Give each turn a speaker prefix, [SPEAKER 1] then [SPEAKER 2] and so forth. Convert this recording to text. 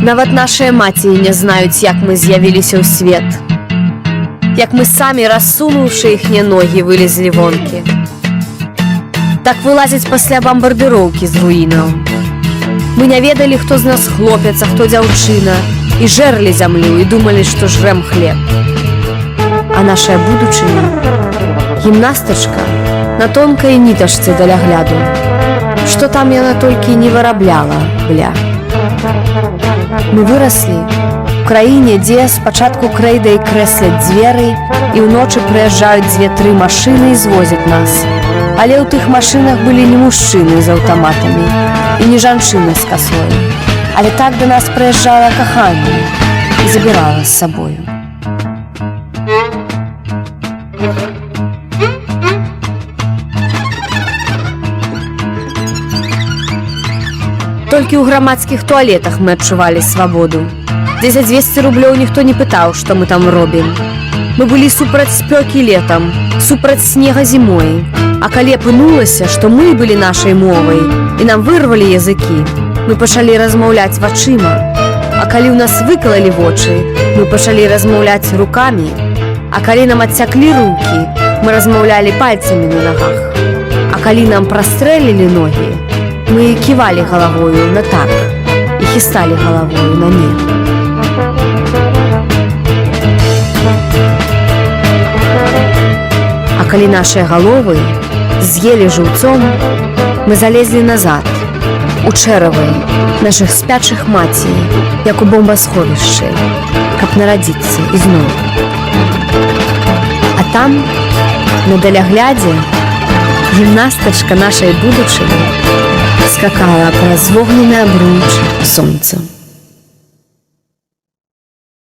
[SPEAKER 1] Нават нашыя маці не знаюць, як мы з'явіліся ў свет. Як мы самі, рассунуўшы іхнія ногі, вылезлі вонкі. Так вылазяць пасля бамбардыроўкі з руінаў. Мы не ведалі, хто з нас хлопец, а хто дзяўчына, і жэрлі зямлю, і думалі, што жрэм хлеб. А нашая будучыня – гімнастачка на тонкай нітачцы даля гляду. Што там яна толькі не вырабляла, бля. Мы выраслі ў краіне, дзе спачатку крэйдай крэсляць дзверы і ўночы прыязджаюць 2-3 машыны і звозяць нас. Але ў тых машынах былі не мужчыны з аўтаматамі і не жанчыны з касой. Але так да нас прыязджала каханне і забірала з сабою. Толькі ў грамадскіх туалетах мы адчувалі свабоду. Дзе за 200 рублёў ніхто не пытаў, што мы там робім. Мы былі супраць спёкі летам, супраць снега зімой. А калі апынулася, што мы былі нашай мовай, і нам вырвалі языкі, мы пачалі размаўляць вачыма. А калі ў нас выкалалі вочы, мы пачалі размаўляць рукамі. А калі нам адсяклі рукі, мы размаўлялі пальцамі на нагах. А калі нам прастрэлілі ногі, мы ківалі галавою на так і хісталі галавою на не. А калі нашыя галовы з'елі жыўцом, мы залезлі назад, у чэравы нашых спячых маці, як у бомбасховішчы, каб нарадзіцца ізноў. А там, на даляглядзе, гімнастачка нашай будучыні скакала праз вогненны абруч сонца.